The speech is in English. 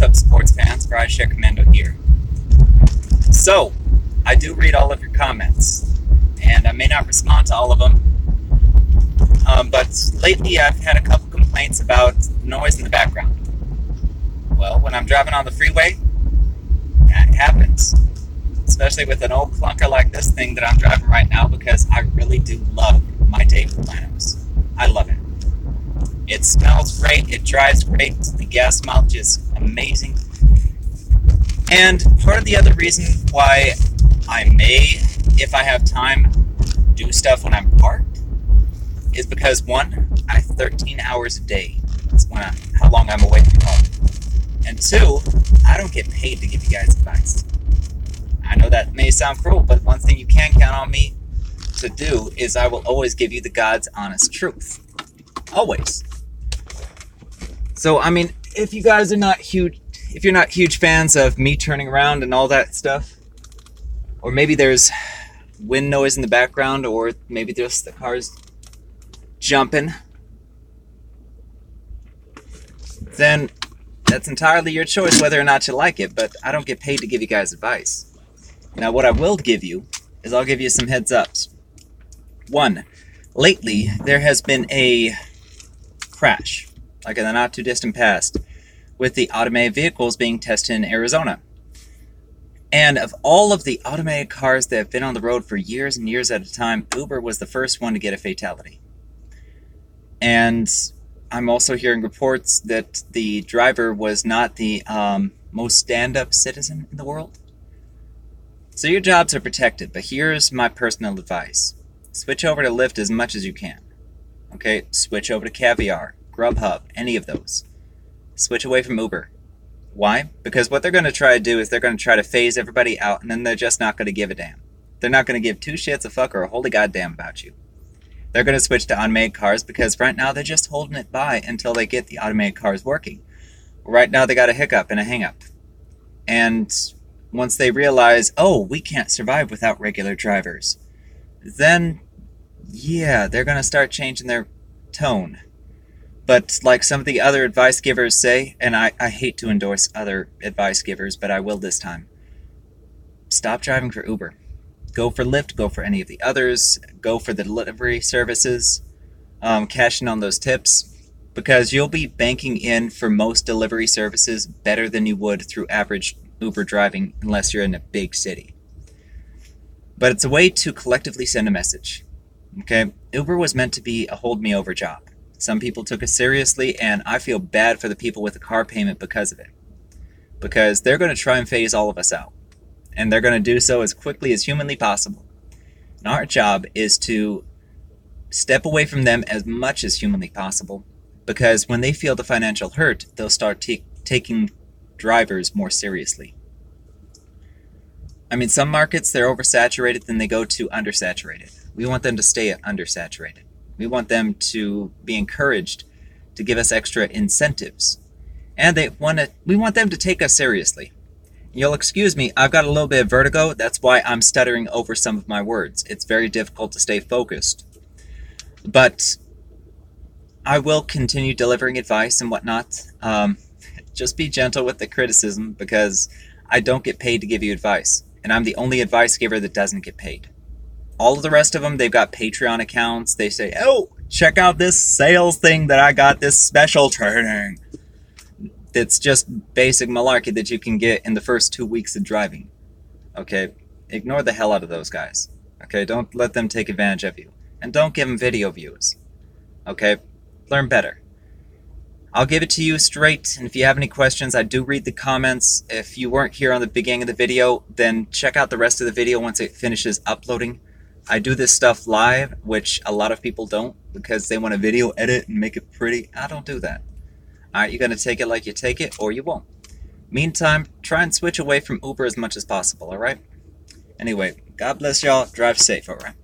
up, sports fans? Rideshare Commando here. So, I do read all of your comments, and I may not respond to all of them, but lately I've had a couple complaints about noise in the background. Well, when I'm driving on the freeway, that happens. Especially with an old clunker like this thing that I'm driving right now, because I really do love my Daewoo Lanos. I love it. It smells great, it drives great, the gas mileage is amazing. And part of the other reason why I may, if I have time, do stuff when I'm parked is because, one, I have 13 hours a day. That's how long I'm away from home. And two, I don't get paid to give you guys advice. I know that may sound cruel, but one thing you can count on me to do is I will always give you the God's honest truth. Always. So, I mean, if you guys are not huge, if you're not huge fans of me turning around and all that stuff, or maybe there's wind noise in the background, or maybe just the car's jumping, then that's entirely your choice whether or not you like it, but I don't get paid to give you guys advice. Now, what I will give you is I'll give you some heads ups. One, lately there has been a crash, like in the not too distant past, with the automated vehicles being tested in Arizona. And of all of the automated cars that have been on the road for years and years at a time, Uber was the first one to get a fatality. And I'm also hearing reports that the driver was not the most stand-up citizen in the world. So your jobs are protected, but here's my personal advice. Switch over to Lyft as much as you can. Okay, switch over to Caviar, Grubhub, any of those. Switch away from Uber. Why? Because what they're going to try to do is they're going to try to phase everybody out, and then they're just not going to give a damn. They're not going to give two shits a fuck or a holy goddamn about you. They're going to switch to automated cars because right now they're just holding it by until they get the automated cars working. Right now they got a hiccup and a hang-up. And once they realize, oh, we can't survive without regular drivers, then, yeah, they're going to start changing their tone. But like some of the other advice givers say, and I hate to endorse other advice givers, but I will this time, stop driving for Uber. Go for Lyft, go for any of the others, go for the delivery services, cash in on those tips, because you'll be banking in for most delivery services better than you would through average Uber driving unless you're in a big city. But it's a way to collectively send a message. Okay, Uber was meant to be a hold me over job. Some people took it seriously, and I feel bad for the people with a car payment because of it. Because they're going to try and phase all of us out. And they're going to do so as quickly as humanly possible. And our job is to step away from them as much as humanly possible. Because when they feel the financial hurt, they'll start taking drivers more seriously. I mean, some markets, they're oversaturated, then they go to undersaturated. We want them to stay undersaturated. We want them to be encouraged to give us extra incentives. And we want them to take us seriously. You'll excuse me, I've got a little bit of vertigo. That's why I'm stuttering over some of my words. It's very difficult to stay focused. But I will continue delivering advice and whatnot. Just be gentle with the criticism because I don't get paid to give you advice. And I'm the only advice giver that doesn't get paid. All of the rest of them, they've got Patreon accounts. They say, oh, check out this sales thing that I got, this special training. It's just basic malarkey that you can get in the first 2 weeks of driving. Okay, ignore the hell out of those guys. Okay, don't let them take advantage of you. And don't give them video views. Okay, learn better. I'll give it to you straight, and if you have any questions, I do read the comments. If you weren't here on the beginning of the video, then check out the rest of the video once it finishes uploading. I do this stuff live, which a lot of people don't, because they want to video edit and make it pretty. I don't do that. Alright, you're going to take it like you take it, or you won't. Meantime, try and switch away from Uber as much as possible, alright? Anyway, God bless y'all. Drive safe, alright?